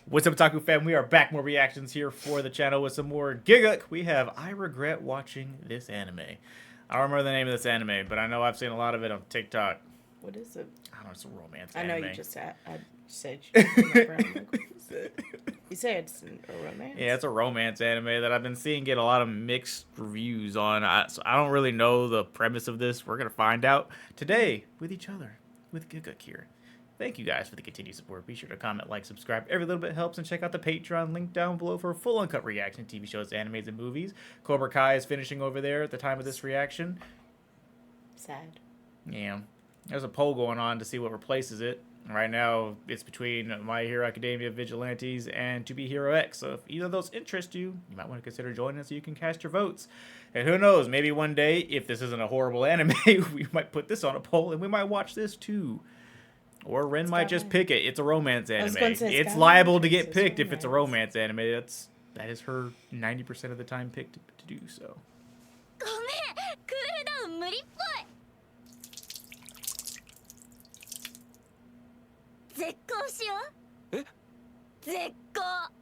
What's up, Otaku fam? We are back. More reactions here for the channel with some more Gigguk. We have I Regret Watching This Anime. I don't remember the name of this anime, but I know I've seen a lot of it on TikTok. What is it? I don't know, it's a romance I anime. know you just said, I said you didn't remember. I'm like, what is it? You said it's a romance? Yeah, it's a romance anime that I've been seeing get a lot of mixed reviews on. So I don't really know the premise of this. We're going to find out today with each other, with Gigguk here. Thank you guys for the continued support. Be sure to comment, like, subscribe. Every little bit helps. And check out the Patreon link down below for a full uncut reaction to TV shows, animes, and movies. Cobra Kai is finishing over there at the time of this reaction. Sad. Yeah. There's a poll going on to see what replaces it. Right now, it's between My Hero Academia Vigilantes and To Be Hero X. So if either of those interest you, you might want to consider joining us so you can cast your votes. And who knows, maybe one day, if this isn't a horrible anime, we might put this on a poll and we might watch this too. Or Ren might just pick it. It's a romance anime. It's liable to get picked if it's a romance anime. That is her 90% of the time pick to do so.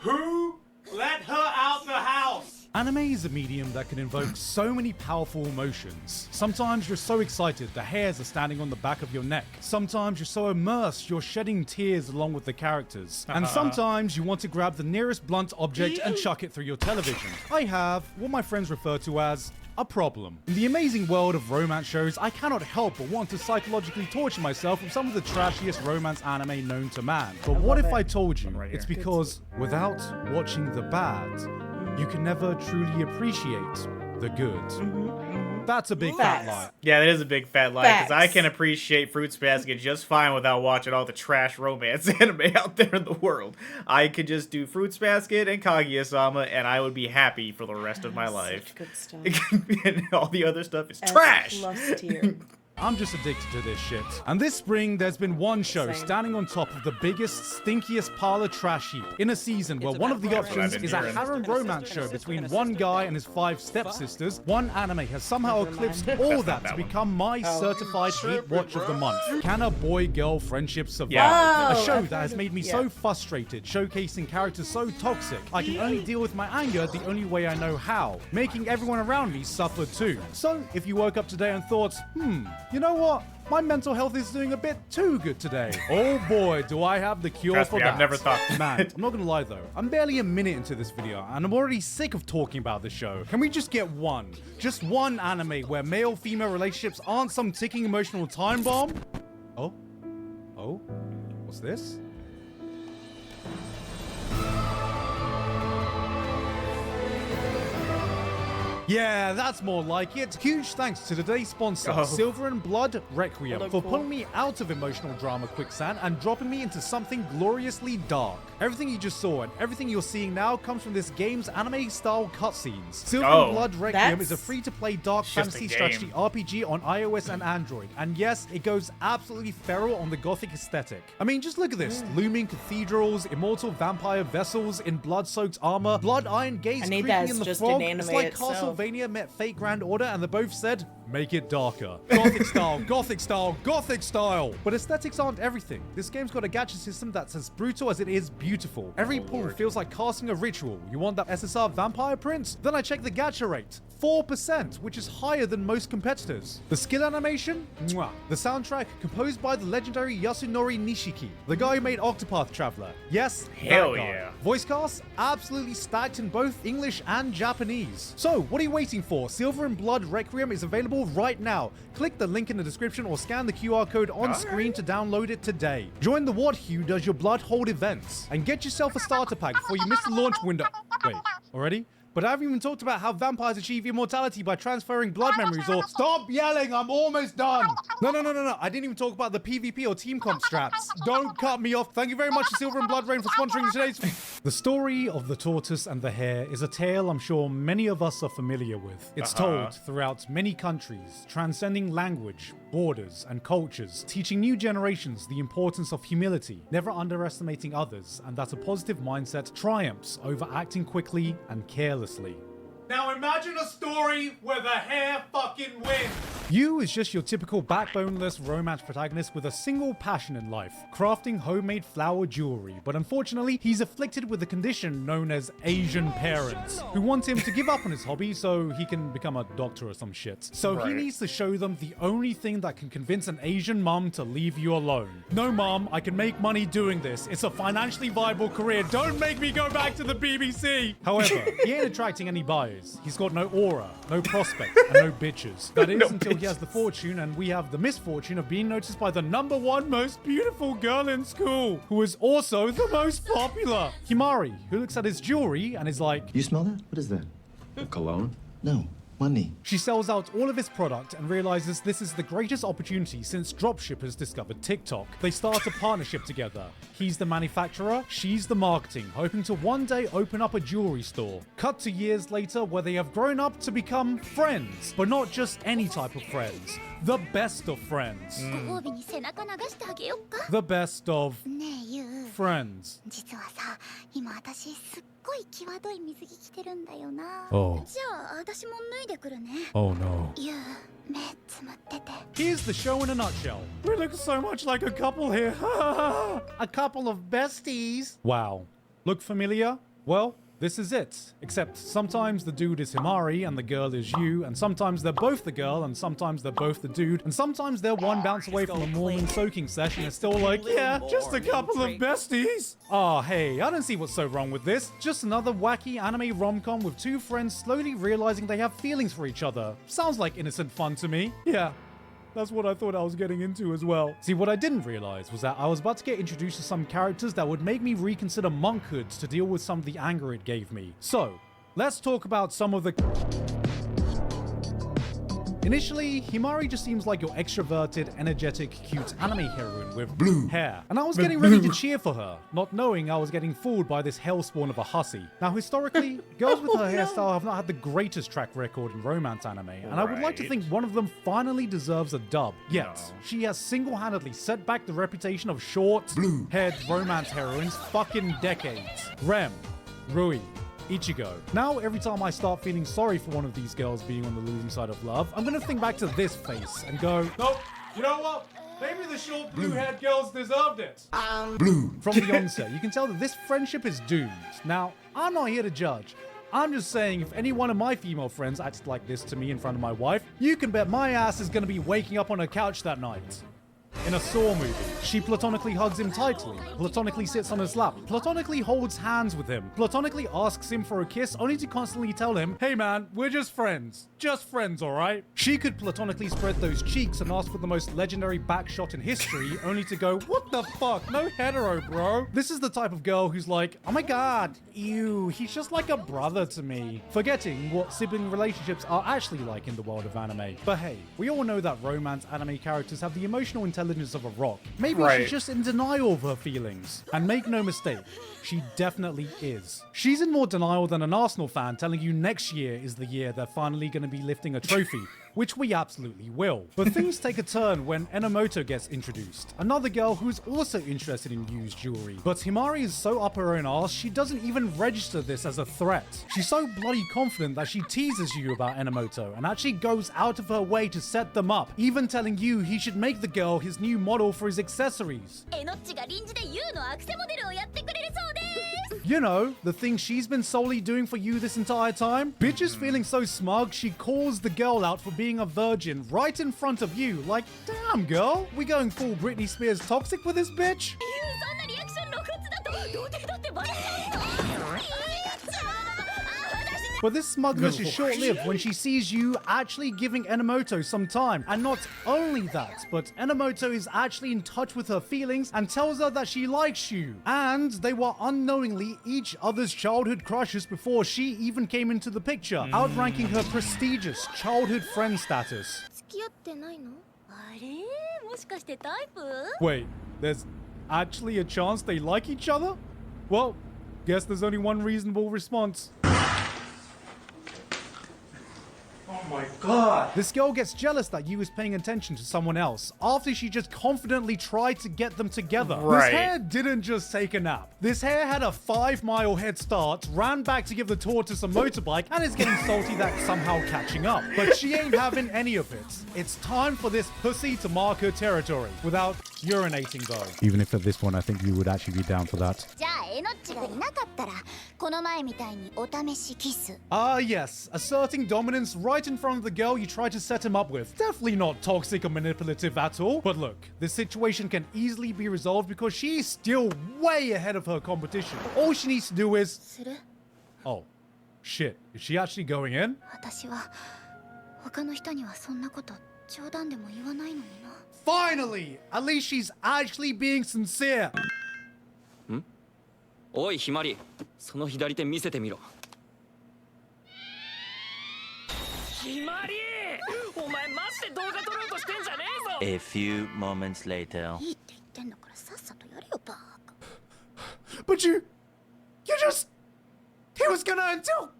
Who let her out the house? Anime is a medium that can invoke so many powerful emotions. Sometimes you're so excited the hairs are standing on the back of your neck. Sometimes you're so immersed you're shedding tears along with the characters. And sometimes you want to grab the nearest blunt object and chuck it through your television. I have what my friends refer to as a problem. In the amazing world of romance shows, I cannot help but want to psychologically torture myself with some of the trashiest romance anime known to man. But what if I told you it's because without watching the bad, you can never truly appreciate the good. That's a big fat lie. Yeah, that is a big fat lie, because I can appreciate Fruits Basket just fine without watching all the trash romance anime out there in the world. I could just do Fruits Basket and Kaguya-sama, and I would be happy for the rest of my life. Good stuff. And all the other stuff is trash! I'm just addicted to this shit. And this spring, there's been one show standing on top of the biggest, stinkiest pile of trash heap in a season where one of the options is a harem romance show between one guy and his 5 stepsisters. One anime has somehow eclipsed all that to become my certified hate watch of the month. Can a boy-girl friendship survive? A show that has made me so frustrated, showcasing characters so toxic, I can only deal with my anger the only way I know how, making everyone around me suffer too. So, if you woke up today and thought, you know what? My mental health is doing a bit too good today. Oh boy, do I have the cure for that. I've never thought that. Man, I'm not gonna lie though. I'm barely a minute into this video and I'm already sick of talking about the show. Can we just get just one anime where male-female relationships aren't some ticking emotional time bomb? Oh? What's this? Yeah, that's more like it. Huge thanks to today's sponsor, Silver and Blood Requiem, for pulling me out of emotional drama quicksand and dropping me into something gloriously dark. Everything you just saw and everything you're seeing now comes from this game's anime-style cutscenes. Silver and Blood Requiem is a free-to-play dark fantasy strategy RPG on iOS and Android. And yes, it goes absolutely feral on the gothic aesthetic. I mean, just look at this. Looming cathedrals, immortal vampire vessels in blood-soaked armor, blood iron gates creaking in the fog. It's like Castlevania met Fate Grand Order and they both said, make it darker. Gothic style, gothic style, gothic style. But aesthetics aren't everything. This game's got a gacha system that's as brutal as it is beautiful. Every pull feels like casting a ritual. You want that SSR vampire print? Then I check the gacha rate. 4%, which is higher than most competitors. The skill animation? Mwah. The soundtrack, composed by the legendary Yasunori Nishiki, the guy who made Octopath Traveler. Yes, hell yeah. Voice cast? Absolutely stacked in both English and Japanese. So, what are you waiting for? Silver and Blood Requiem is available right now. Click the link in the description or scan the QR code on screen to download it today. Join the What Who Does Your Blood Hold events and get yourself a starter pack before you miss the launch window. Wait, already? But I haven't even talked about how vampires achieve immortality by transferring blood memories or— Stop yelling, I'm almost done! No, I didn't even talk about the PvP or team comp strats. Don't cut me off. Thank you very much to Silver and Blood Rain for sponsoring today's— The story of the tortoise and the hare is a tale I'm sure many of us are familiar with. It's told throughout many countries, transcending language, borders, and cultures, teaching new generations the importance of humility, never underestimating others, and that a positive mindset triumphs over acting quickly and carelessly. Now imagine a story where the hair fucking wins. Yu is just your typical backboneless romance protagonist with a single passion in life, crafting homemade flower jewelry. But unfortunately, he's afflicted with a condition known as Asian parents, who want him to give up on his hobby so he can become a doctor or some shit. So he needs to show them the only thing that can convince an Asian mum to leave you alone. No, mum, I can make money doing this. It's a financially viable career. Don't make me go back to the BBC. However, he ain't attracting any buyers. He's got no aura, no prospect, and no bitches. That is until he has the fortune and we have the misfortune of being noticed by the #1 most beautiful girl in school, who is also the most popular. Himari, who looks at his jewelry and is like, You smell that? What is that? Cologne? No, money. She sells out all of his product and realizes this is the greatest opportunity since dropshippers discovered TikTok. They start a partnership together. He's the manufacturer, she's the marketing, hoping to one day open up a jewelry store. Cut to years later where they have grown up to become friends, but not just any type of friends. The best of friends. The best of ねえユウ friends. 実はさ今私すっごい際どい水着着てるんだよな Oh. じゃあ私も脱いでくるね Oh no. ユウ目つむってて Here's the show in a nutshell. We look so much like a couple here. A couple of besties. Wow. Look familiar? Well, this is it. Except sometimes the dude is Himari and the girl is you, and sometimes they're both the girl and sometimes they're both the dude, and sometimes they're one bounce away from a Mormon soaking session and still like, yeah, just a couple of besties. Ah, hey, I don't see what's so wrong with this. Just another wacky anime rom-com with two friends slowly realizing they have feelings for each other. Sounds like innocent fun to me. Yeah. That's what I thought I was getting into as well. See, what I didn't realize was that I was about to get introduced to some characters that would make me reconsider monkhood to deal with some of the anger it gave me. So, let's talk about some of the... Initially, Himari just seems like your extroverted, energetic, cute anime heroine with blue hair. And I was getting ready to cheer for her, not knowing I was getting fooled by this hellspawn of a hussy. Now, historically, girls with her hairstyle have not had the greatest track record in romance anime, and I would like to think one of them finally deserves a dub. Yet, she has single-handedly set back the reputation of short, blue-haired romance heroines fucking decades. Rem, Rui, Ichigo. Now, every time I start feeling sorry for one of these girls being on the losing side of love, I'm gonna think back to this face and go, nope, you know what? Maybe the short blue-haired girls deserved it. Blue. From the onset, you can tell that this friendship is doomed. Now, I'm not here to judge. I'm just saying, if any one of my female friends acted like this to me in front of my wife, you can bet my ass is gonna be waking up on her couch that night. In a Saw movie, she platonically hugs him tightly, platonically sits on his lap, platonically holds hands with him, platonically asks him for a kiss, only to constantly tell him, hey man, we're just friends. Just friends, alright? She could platonically spread those cheeks and ask for the most legendary backshot in history, only to go, what the fuck? No hetero, bro. This is the type of girl who's like, oh my god, ew, he's just like a brother to me. Forgetting what sibling relationships are actually like in the world of anime. But hey, we all know that romance anime characters have the emotional intelligence of a rock. Maybe she's just in denial of her feelings. And make no mistake, she definitely is. She's in more denial than an Arsenal fan telling you next year is the year they're finally going to be lifting a trophy, which we absolutely will. But things take a turn when Enomoto gets introduced, another girl who's also interested in used jewelry. But Himari is so up her own arse, she doesn't even register this as a threat. She's so bloody confident that she teases you about Enomoto and actually goes out of her way to set them up, even telling you he should make the girl his new model for his accessories. えのっちが臨時でユウのアクセモデルをやってくれるそうです You know, the thing she's been solely doing for you this entire time? Bitch is feeling so smug, she calls the girl out for being a virgin right in front of you. Like, damn girl, we going full Britney Spears toxic with this bitch? ユウそんなリアクション露骨だと童貞だってバレちゃうよやっちゃー But this smugness is short-lived when she sees you actually giving Enomoto some time. And not only that, but Enomoto is actually in touch with her feelings and tells her that she likes you. And they were unknowingly each other's childhood crushes before she even came into the picture, outranking her prestigious childhood friend status. 付き合ってないのあれもしかしてタイプ Wait, there's actually a chance they like each other? Well, guess there's only one reasonable response. Oh my god! This girl gets jealous that Yu is paying attention to someone else after she just confidently tried to get them together. Right. This hare didn't just take a nap. This hare had a 5-mile head start, ran back to give the tortoise a motorbike, and is getting salty that somehow catching up. But she ain't having any of it. It's time for this pussy to mark her territory without urinating though. Even if at this point I think you would actually be down for that. じゃあエノッチがいなかったらこの前みたいにお試しキス Ah, yes, asserting dominance right in front of the girl you try to set him up with. Definitely not toxic or manipulative at all. But look, this situation can easily be resolved because she's still way ahead of her competition. All she needs to do is... する Oh, shit. Is she actually going in? 私は他の人にはそんなこと冗談でも言わないのにな Finally! At least she's actually being sincere. おいひまり、その左手見せてみろ。ひまり、お前マジで動画撮ろうとしてんじゃねえぞ。 A few moments later. いいって言ってんだからさっさとやれよバーカ But you just... He was gonna until...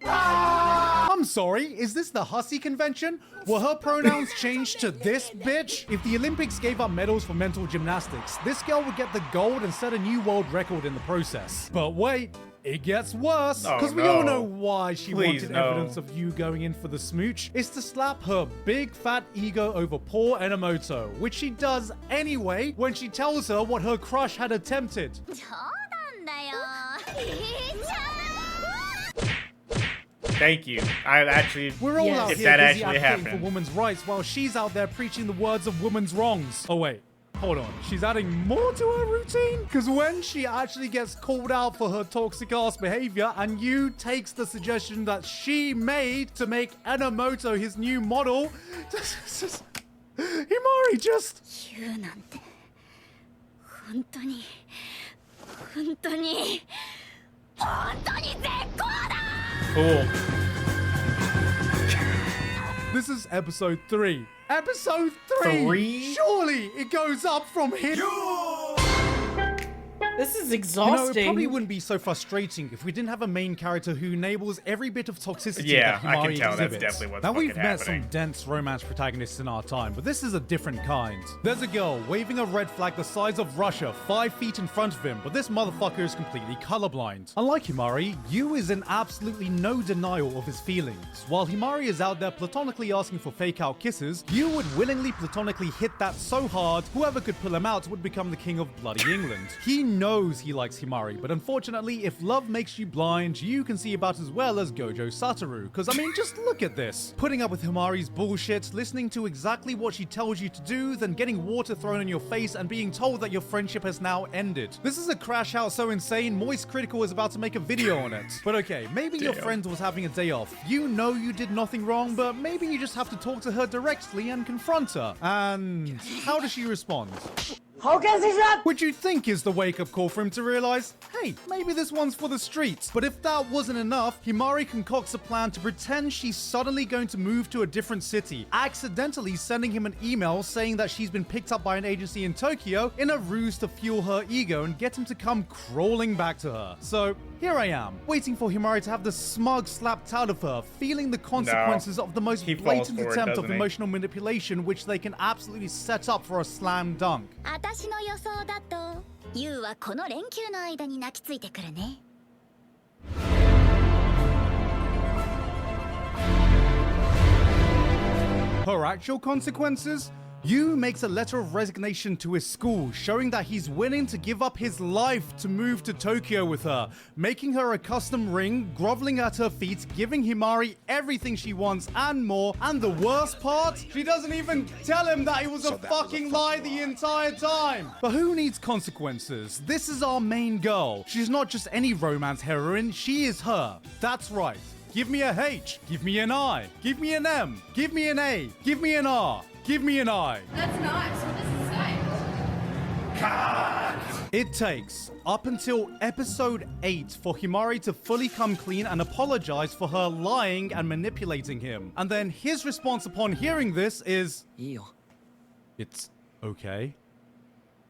I'm sorry, is this the hussy convention? Were her pronouns changed to this bitch? If the Olympics gave up medals for mental gymnastics, this girl would get the gold and set a new world record in the process. But wait, it gets worse. Oh, Because we all no. know why she Please, wanted no. evidence of you going in for the smooch. It's to slap her big fat ego over poor Enomoto, which she does anyway when she tells her what her crush had attempted. 冗談だよいいじゃん Thank you. I actually, We're all Yes. out if here that busy actually advocating for happened. women's rights while she's out there preaching the words of women's wrongs. Oh wait, hold on. She's adding more to her routine? Because when she actually gets called out for her toxic ass behavior and Yu takes the suggestion that she made to make Enomoto his new model, Himari just... 言うなんて本当に本当に本当に絶好だ Cool. This is episode 3. Episode 3! 3? Surely it goes up from here. This is You know, exhausting. it probably wouldn't be so frustrating if we didn't have a main character who enables every bit of toxicity Yeah, that I can Himari tell that's exhibits. definitely what's Now, we've fucking met happening. some dense romance protagonists in our time, but this is a different kind. There's a girl waving a red flag the size of Russia 5 feet in front of him, but this motherfucker is completely colorblind. Unlike Himari, Yu is in absolutely no denial of his feelings. While Himari is out there platonically asking for fake-out kisses, Yu would willingly platonically hit that so hard, whoever could pull him out would become the king of bloody England. He knows he likes Himari, but unfortunately, if love makes you blind, you can see about as well as Gojo Satoru. Because, I mean, just look at this. Putting up with Himari's bullshit, listening to exactly what she tells you to do, then getting water thrown in your face and being told that your friendship has now ended. This is a crash out so insane, Moist Critical is about to make a video on it. But okay, maybe your friend was having a day off. You know you did nothing wrong, but maybe you just have to talk to her directly and confront her. And how does she respond? Which you think is the wake-up call for him to realize, hey, maybe this one's for the streets. But if that wasn't enough, Himari concocts a plan to pretend she's suddenly going to move to a different city, accidentally sending him an email saying that she's been picked up by an agency in Tokyo in a ruse to fuel her ego and get him to come crawling back to her. So here I am, waiting for Himari to have the smug slapped out of her, feeling the consequences of the most He falls blatant for it, attempt of doesn't he? emotional manipulation, which they can absolutely set up for a slam dunk. 私の予想だとユウはこの連休の間に泣きついてくるね Her actual consequences? Yu makes a letter of resignation to his school, showing that he's willing to give up his life to move to Tokyo with her, making her a custom ring, groveling at her feet, giving Himari everything she wants and more. And the worst part? She doesn't even tell him that it was a fucking lie the entire time. But who needs consequences? This is our main girl. She's not just any romance heroine, she is her. That's right. Give me a H, give me an I, give me an M, give me an A, give me an R, give me an I. That's nice. What does it say? It takes up until episode 8 for Himari to fully come clean and apologize for her lying and manipulating him. And then his response upon hearing this is, いいよ。 it's okay.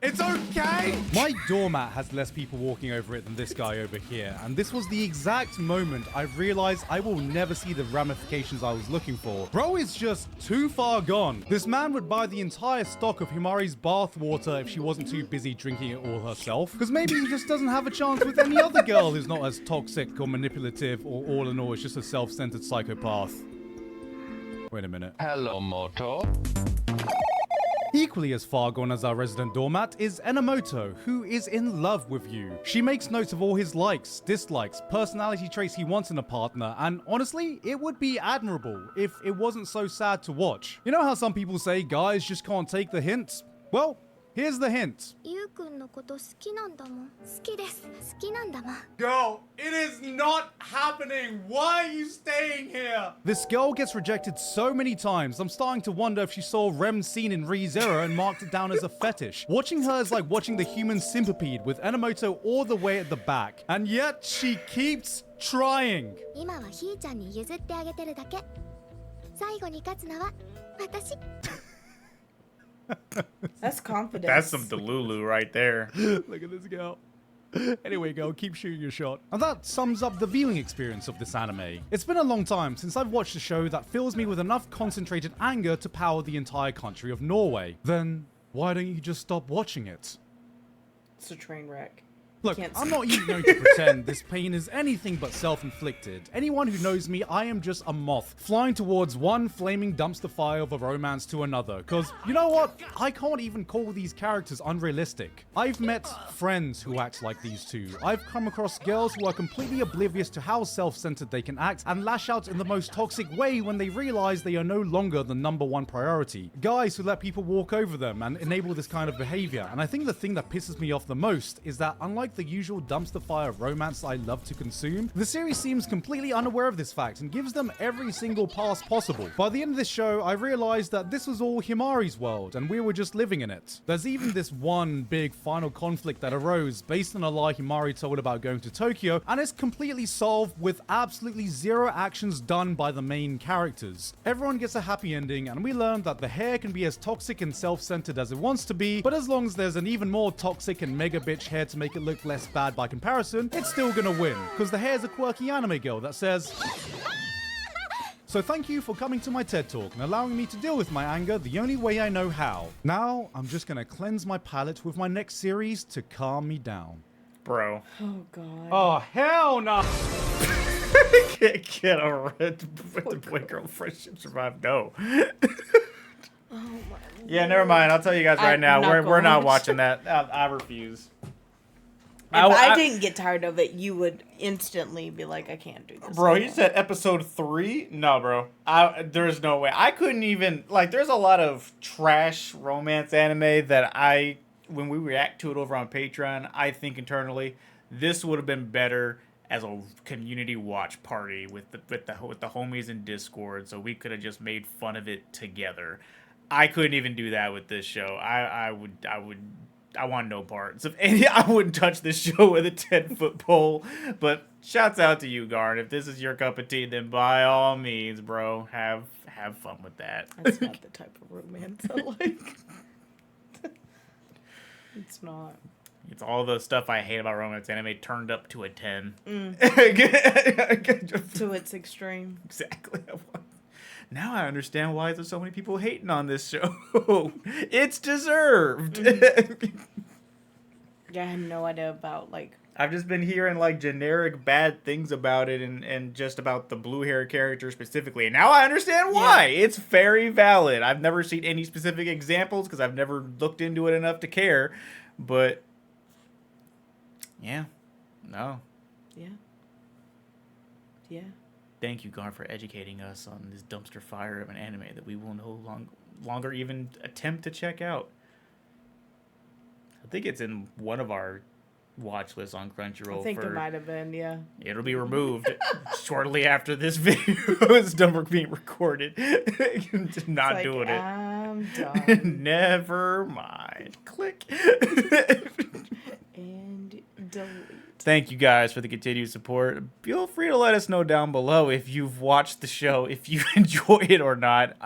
It's okay! My doormat has less people walking over it than this guy over here, and this was the exact moment I realized I will never see the ramifications I was looking for. Bro is just too far gone. This man would buy the entire stock of Himari's bath water if she wasn't too busy drinking it all herself, because maybe he just doesn't have a chance with any other girl who's not as toxic or manipulative, or all in all is just a self-centered psychopath. Wait a minute. Hello, Moto. Equally as far gone as our resident doormat is Enomoto, who is in love with you. She makes notes of all his likes, dislikes, personality traits he wants in a partner, and honestly, it would be admirable if it wasn't so sad to watch. You know how some people say guys just can't take the hints? Well, here's the hint. ゆうくんのこと好きなんだもん。好きです。好きなんだもん。 Girl, it is not happening. Why are you staying here? This girl gets rejected so many times, I'm starting to wonder if she saw Rem's scene in ReZero and marked it down as a fetish. Watching her is like watching the human centipede with Enomoto all the way at the back. And yet, she keeps trying. 今はひーちゃんに譲ってあげてるだけ。最後に勝つのは私。 That's confidence. That's some Delulu right there. Look at this girl. Anyway, girl, keep shooting your shot. And that sums up the viewing experience of this anime. It's been a long time since I've watched a show that fills me with enough concentrated anger to power the entire country of Norway. Then, why don't you just stop watching it? It's a train wreck. Look, Can't I'm see. not even going to pretend this pain is anything but self-inflicted. Anyone who knows me, I am just a moth, flying towards one flaming dumpster fire of a romance to another. Cause, you know what? I can't even call these characters unrealistic. I've met friends who act like these two. I've come across girls who are completely oblivious to how self-centered they can act and lash out in the most toxic way when they realize they are no longer the #1 priority. Guys who let people walk over them and enable this kind of behavior. And I think the thing that pisses me off the most is that unlike the usual dumpster fire of romance I love to consume, the series seems completely unaware of this fact and gives them every single pass possible. By the end of this show, I realized that this was all Himari's world and we were just living in it. There's even this one big final conflict that arose based on a lie Himari told about going to Tokyo, and it's completely solved with absolutely zero actions done by the main characters. Everyone gets a happy ending, and we learn that the hair can be as toxic and self-centered as it wants to be, but as long as there's an even more toxic and mega bitch hair to make it look less bad by comparison, it's still gonna win, because the hair's a quirky anime girl that says... So thank you for coming to my TED Talk and allowing me to deal with my anger the only way I know how. Now, I'm just gonna cleanse my palate with my next series to calm me down. Bro. Oh god. Oh, hell no! Get a red the boy-girl friendship survive. No. Oh my. Yeah, never mind. I'll tell you guys right I'm now. not We're not going. watching that. I refuse. If I didn't get tired of it, you would instantly be like, I can't do this. Bro, you anymore. said episode 3? No, bro. There's no way. I couldn't even... Like, there's a lot of trash romance anime that when we react to it over on Patreon, I think internally, this would have been better as a community watch party with the homies in Discord, so we could have just made fun of it together. I couldn't even do that with this show. I want no parts of any. I wouldn't touch this show with a 10-foot pole. But shouts out to you, Garn. If this is your cup of tea, then by all means, bro, have fun with that. That's not the type of romance I like. It's not. It's all the stuff I hate about romance anime turned up to a 10. To its extreme. Exactly. Now I understand why there's so many people hating on this show. It's deserved. Yeah, I had no idea about, like... I've just been hearing, like, generic bad things about it and just about the blue hair character specifically. And now I understand why. Yeah. It's very valid. I've never seen any specific examples because I've never looked into it enough to care. But, yeah. No. Yeah. Yeah. Thank you, Garn, for educating us on this dumpster fire of an anime that we will no longer even attempt to check out. I think it's in one of our watch lists on Crunchyroll. I think it might have been, yeah. It'll be removed shortly after this video is done being recorded. Not like, doing it. I'm done. Never mind. Click. And delete. Thank you guys for the continued support. Feel free to let us know down below if you've watched the show, if you enjoy it or not.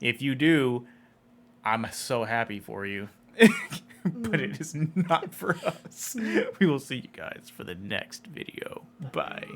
If you do, I'm so happy for you. but it is not for us. We will see you guys for the next video. Bye.